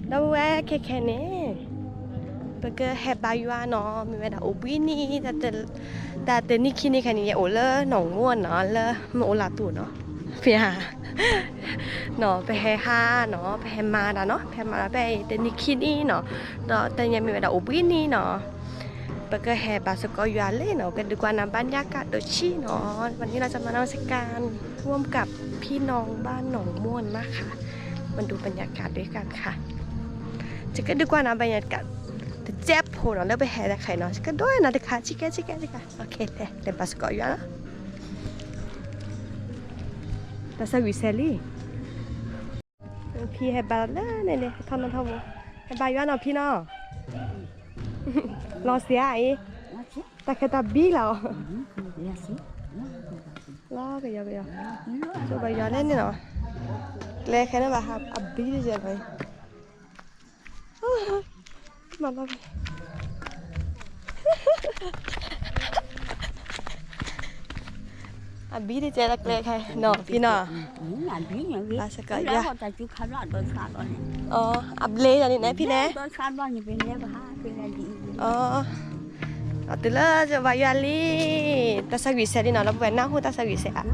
đâu á khe nè bây giờ hẹp bao nhiêu nó mình đã ốp ni ta tên ní khi ní cái này ốp lơ nòng muôn nó lơ mà ốp là tủ nó phía nóไปให้ห้าเนาะไปให้มาดาเนาะไปให้มาไปแต่นี่คิดนี่เนาะแต่ยังมีเวลาอุบินี่เนาะไปก็แห่บาสกอยาเล่เนาะกันดีกว่าน้ำบรรยากาศโดยชีเนาะวันนี้เราจะมานมัสการร่วมกับพี่น้องบ้านหนองม่วนนะคะมันดูบรรยากาศด้วยกันค่ะจะก็ดีกว่าน้ำบรรยากาศแต่เจ็บหัวเนาะแล้วไปแห่แต่ไข่เนาะจะก็ด้วยนะเด็กค่ะชิคกี้โอเคแต่บาสกอยาละแต่สวิเซลี่พี่ให้บาลเนี่ยทำมันเท่าให้บาย้อนเอาพี่เนาะรอเสียไอ้แต่แค่ตาบี้เรารอก็ยาวจะบาย้อนเล่นเนาะเล็กแค่นั้นแบบครับอับบี้จะไปมาบ้างอับบี้ที่เจรักเล็กใครเนาะพี่เนาะลาสกัดยาอ๋ออับเล่อย่างนี้นะพี่แน่อ๋อเอาตัวละจะวายาลีตาสวิเศษนี่เนาะเราเป็นน้าหูตาสวิเศษอ่ะ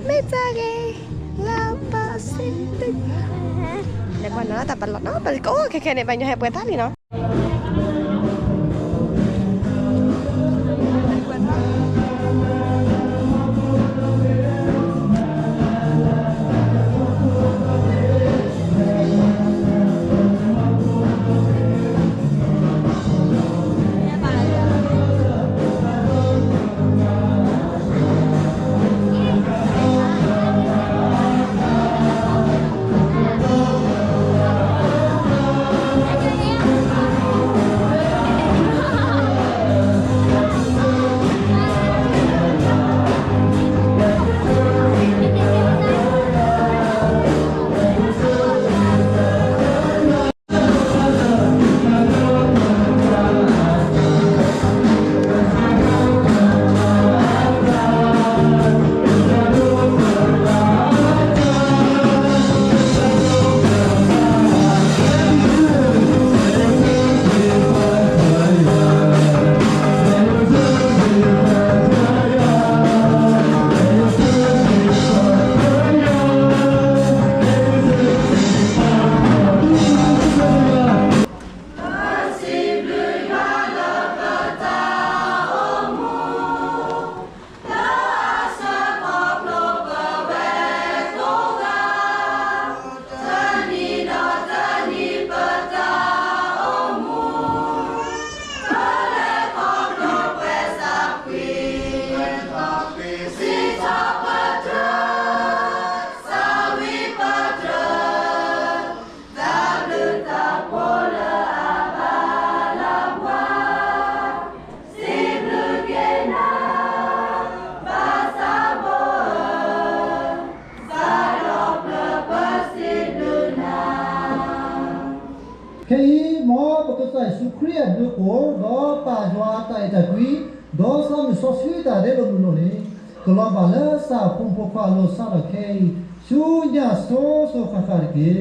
ไม่จ้าไงลาปาสิติเด็กวันนั้นแต่บัลลังก์เนาะบัลลังก์โอ้แค่เนี่ยไปยังให้เปิดท่านี่เนาะkhi mò một cái sai su khria được của đó bà doa tại tại quý đó sao mình so suy ta để đồng nó này còn là bà lỡ sao không có qua lo sao là khi su nhà so khá khá kia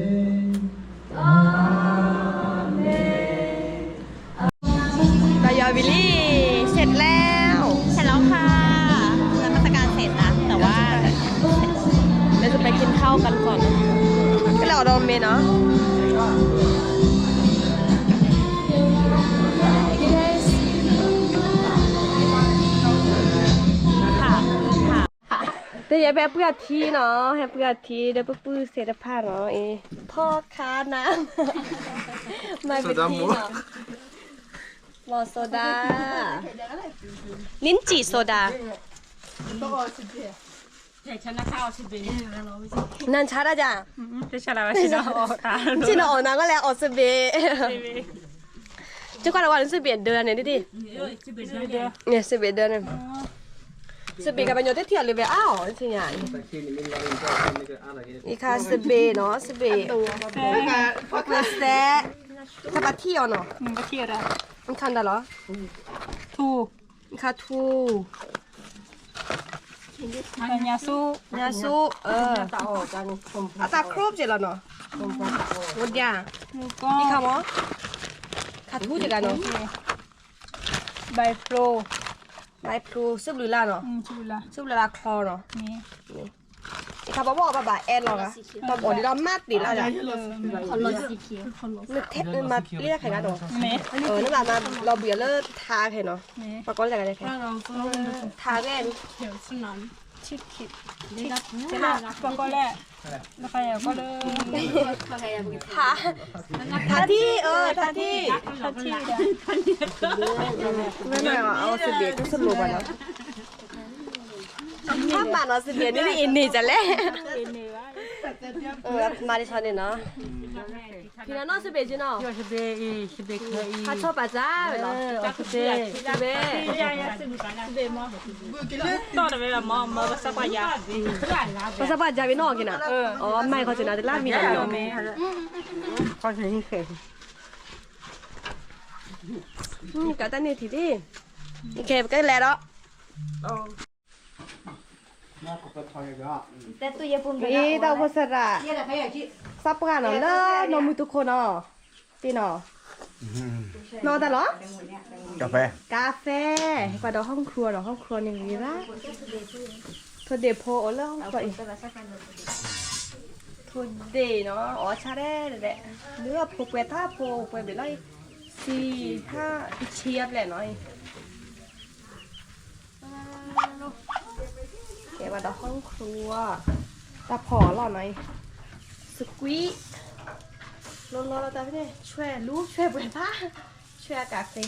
บายาวิลลี่เสร็จแล้วค่ะนมัสการเสร็จนะแต่ว่าเราจะไปกินข้าวกันก่อนก็เราโดนเมย์เนาะแต่อย่าแบบเพื่อทีเนาะให้เพื่อทีเดี๋ยวปื้อเสียผ้าเนาะพ่อค้าน้ำมาเป็นทีเนาะมอโซดาลิ้นจี่โซดานั่นชาดาจ้ะชิโนโอนาก็แล้วออสเบจะกว่าวันสิบเอ็ดเดือนเนี่ยดิเนี่ย11 เดือนเนี่ยสเปกับปัญญาเที่ยวเลยแบบอ้าวสิไงอีคาสเปเนาะสเปสเตะถ้าไปเที่ยวเนาะไปเที่ยวได้มันคันได้เหรอทูอีคาทู ยาสู ยาสูอาตาครบเจแล้วเนาะวันยา แล้วก็ อีกคำมั้งขาดพูดจังกันเนาะ ใบโปร ไลฟ์ครูซึบหรือล่าเนาะ ชื่อละ ซึบหรือลาคลอเนาะ นี่ อีกคำบอกว่าแอนหรอกอะตอนอ่อนที่เรามาตีแล้วจ้ะ คอนโลสีเขียว นึกเทปมาเรียกใครนะเนาะ นี่ นั่นแหละมาเราเบียร์เลิศทาใครเนาะ นี่ ปรากฏอะไรกันเลยใครทาแว่น ชิคคิดใช่ไหมปก็แหละแล้วใครก็เลย ทาที่ทาที่ ทัชชี่ ไม่หน่อยอ่ะเอาสิเบียร์ก็สรุปอ่ะเนาะถ้าบ้านเราสิเบียร์นี่อินนี่จะเล่มาดิฉันเนี่ยเนาะพี่น้องสิเบียร์จีเนาะถ้าชอบปะจ้าเหรอสิเบียร์ต่อเลยมอภาษาปายา ภาษาบ้านจะไปนอกกินอ่ะอ๋อไม่เขาจะน่าจะลาดมีอะไรเนาะเขาใช้ที่เข็มก็ตั้งเนี่ยทีดิโอเคก็แล้วเนาะนี่ดาวโพสระซับกันเนาะเลิศนมือทุกคนเนาะตีเนาะนอนแต่เหรอก าแฟ กาแฟกว่าดอกห้องครัวอย่างนี้ละทดเดโพเลิศห้องครัวอีกทดเดเนาะอ๋อชาแร่แหละเนื้อโพเปท่าโพเปไปเลย4-5เชียบแหละน้อยเก็บมาดอกห้องครัวตาผอหล่อหน่อยสควีร้อนๆเราจะไม่ได้ช่วยลูกช่วยเปิดผ้าช่วยอากาศสิ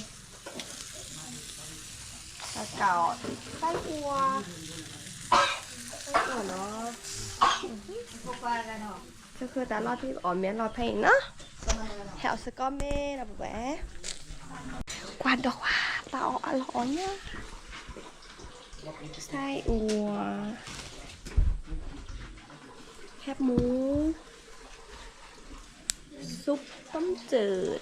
อากาศไส้อัวเนาะก็คือแต่รอดที่อ่อนเมียนรอดเพลงเนาะแถวสกอเม่นะแหวกวาดดอกว่าตาอร่อยเนี่ยไส้อัวแคบหมูซุปต้มจืด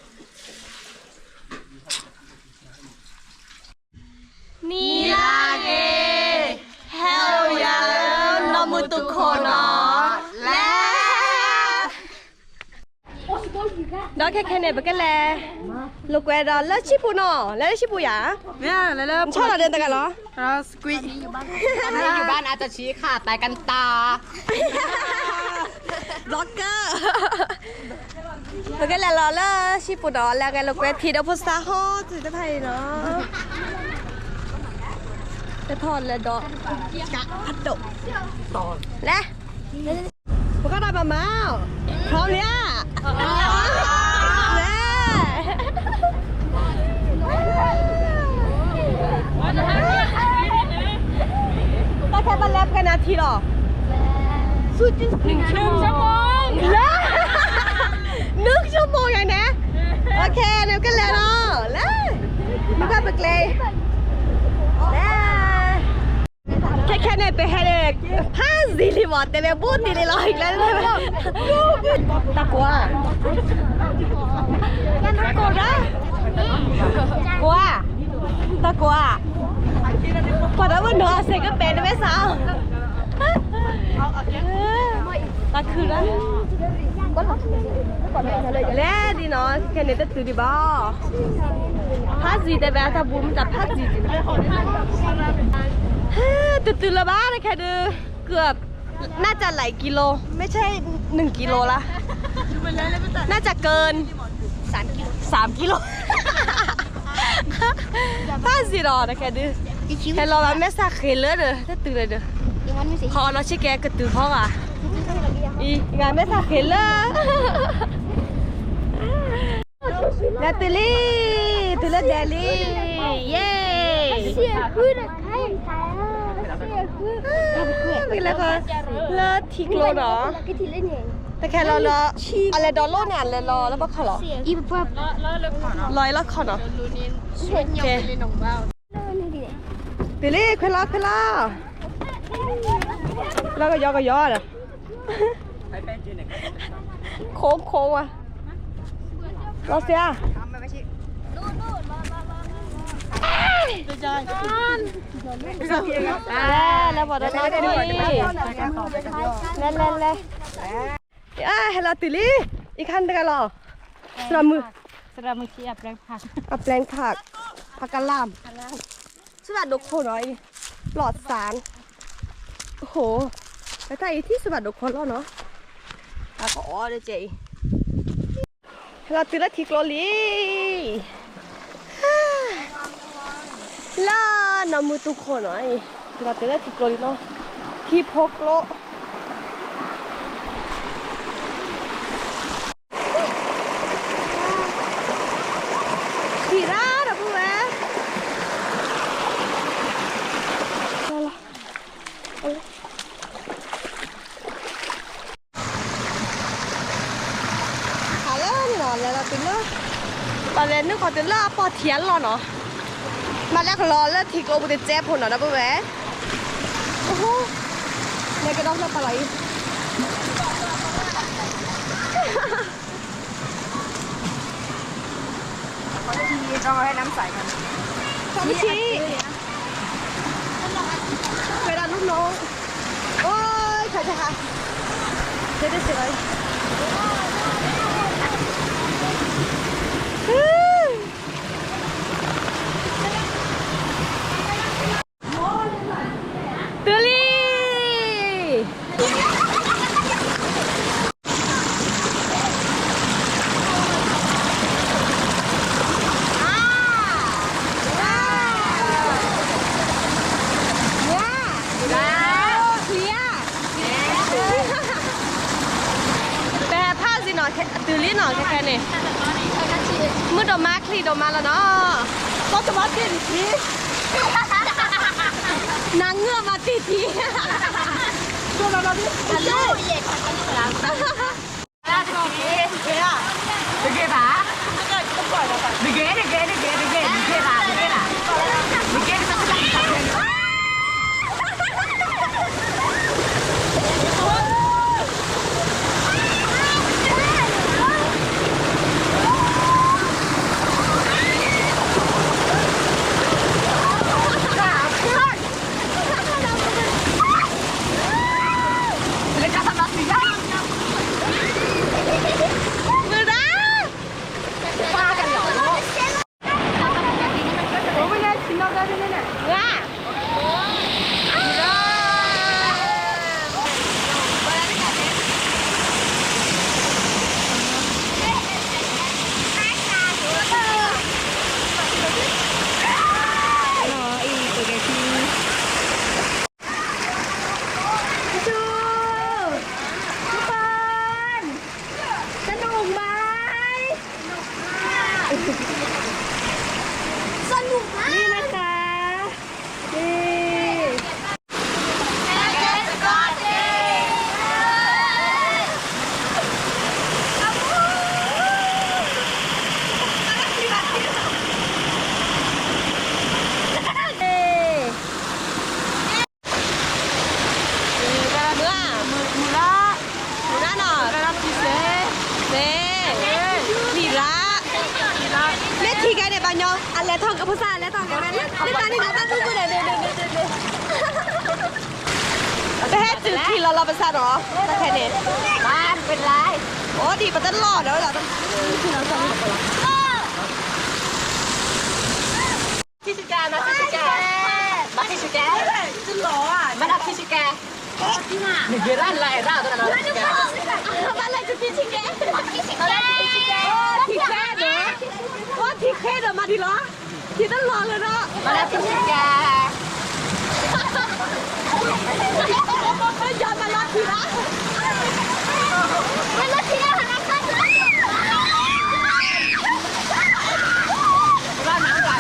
นี่ลาเกเฮลยาแล้วนมุตุโคเนาะและดอกแค่เนี่ยไปกันเลยลูกแกดอแล้วชิปูเนาะแล้วชิปูยา เนี่ยแล้ว ชอบเราเดินตะกันเหรอ สควีอยู่บ้านอาจจะชี้ขาดแต่กันตา บล็อกเกอร์แล้วก็แล้วเราชิปูดอแล้วกันลูกแกทีเดอพุสตาฮอถือจะไทยเนาะจะทอดแล้วดอกกะพัดดกตอนและพวกก็ได้มาเมาพร้อมเนี่ยแม่ได้แค่บันแลบกันนาทีหรอสุดจริง1 ชั่วโมงแล้ว1 ชั่วโมงอย่างนี้โอเคเดี๋ยวกันแล้วเนาะแล้วมันก็ไปเกลยแค่เนี่ยไปให้เด็ก5 สิริมอเตเลบูติเลยรออีกแล้วได้ไหมตะกัวตะกัวนะกัวตะกัวพอได้วันหนูเสร็จก็เป็นไหมสาวตะคือนะแล้วดีเนาะแค่เนี่ยจะตื่นดีบ้า5 สิแต่แบบถ้าบุ้มจับ5 สิตื่นๆละบ้าเลยแค่ดูเกือบน่าจะหลายกิโลไม่ใช่1 กิโลละน่าจะเกิน3 กิโล5 รอนะแค่ดูแค่รอแล้วไม่สักเคเลยเด้อถ้าตื่นเลยเด้อพอเราชิแกก็ตื่นพ่ออ่ะอีงานไม่สักเคเลยแล้วตื่นเลยเดลี่เย้นี่แล้วก็เลิศทิกโลเนาะแต่แค่เราอะไรดอลลาร์เนี่ยเลยรอแล้วก็ขอหรอร้อยแล้วขอเนาะโอเคติลี่ขึ้นล้อแล้วก็ย่อเลยโค้งว่ะรอเสีย แล้วบอกได้เล่นเลยเฮลาติลี่อีกคันเดียวหรอสระมือ Seramiki apa pak? เอาแปลงผักกะหล่ำสวัสดีคนหน่อยหลอดสารโอ้โหไปไต่ที่สวัสดีคนแล้วเนาะแล้วก็อ๋อเดี๋ยวเจ๊เราตื่นแล้วทิกโลลีล่าน้ำมือตุกคนหน่อยเราตื่นแล้วทิกโลลีเนาะที่พกโลขี่ได้หรอพูดไหม好了，你拿来了，对了。ตอนแรกนึกว่าจะล่าปอเทียนหรอเนาะมาแล้วก็รอแล้วทีโกบุตรเจ็บผลเนาะนะปุ๊บแหวโอ้โหเนี่ยก็ต้องจะปลาไหลเขาจะทีต้องให้น้ำใสกัน ชอบพี่ชีเวลาลูกน้องโอ้ยใครจะคะเจ๊ได้เสียเลยตือลี่ตื่นลิ้นหน่อยแค่นี้มือดอกมาคลีดอกมาแล้วเนาะก็จะมาตีทีนางเงือกมาตีทีตัวเราดิอันนี้เย่ขันกันแล้วน่าจะดีเฮ้ยดึกเก๋ป่ะดึกเก๋ดึกเก๋ดึกเก๋ดึกเก๋ดึกเก๋ป่ะดึกเก๋ป่ะดึกเก๋จะเป็นอะไรอะไรทองกับภาษาอะไรทองกันเล่นตานี่นะตาตู้กูเดี๋ยวไปให้จืดทีเราภาษาหรอแค่นี้บ้านเป็นไรโอ้ดีประเด็นหล่อเดี๋ยวเราต้องที่เราจะที่ชิแกนะที่ชิแกมาที่ชิแกจะหล่ออ่ะมาดับที่ชิแกที่น่ะนี่เกล้าอะไรร่าตัวนั้นที่ชิแกอะไรจะที่ชิแกที่ชิแกที่แค่เด้อว่าที่แค่เด้อมาดีเหรอที่นั่นรอเลยเนาะมาแล้วที่ชิแกย้อนมาลอดทีละไม่ลอดทีละหันหน้าข้างร้านน้ำไหล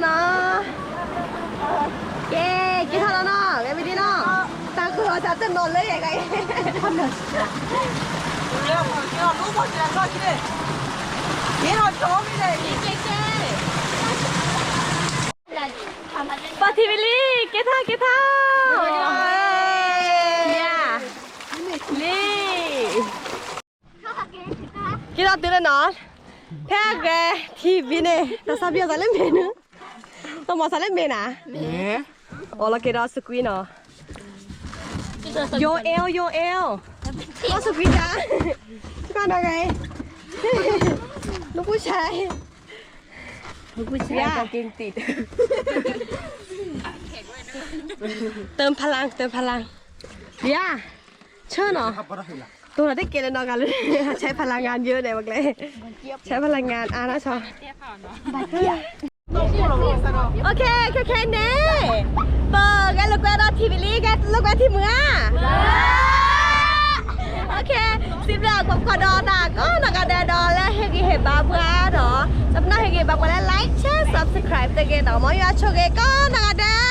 แล้วเนาะเย้กินเท่าแล้วเนาะไงไม่ดีเนาะตาคือเราจะนอนเลยยังไงทำเลย ปาทิวิลี่เกท่าเนี่ยนี่กินเราตื่นแล้วเนาะแพ้แกทีวีเนี่ยแต่ซาบิโอซาเล่มเมนูต้องมาซาเล่มเมนะโอ้เรากินเราสควีเนาะโยเอลเราสควีจ้าก็ได้ไงลูกผู้ชายกางเกงติดเติมพลังย่าเชื่อเนาะตัวเราได้เกณฑ์นอนกันเลยใช้พลังงานเยอะเลยบักเลยใช้พลังงานนะชอโอเคเน่เปิดกันลูกแก้วทีวีลีกันลูกแก้วที่เมืองโอเคสิบหลักผมขอดอนนะก็นักการดอนและเฮกิเฮบาเพื่อเนาะสำนักเฮกิบาเพื่อไลค์แชร์ subscribe ตะเกียบหน่อมอยาโชเกก็นักการ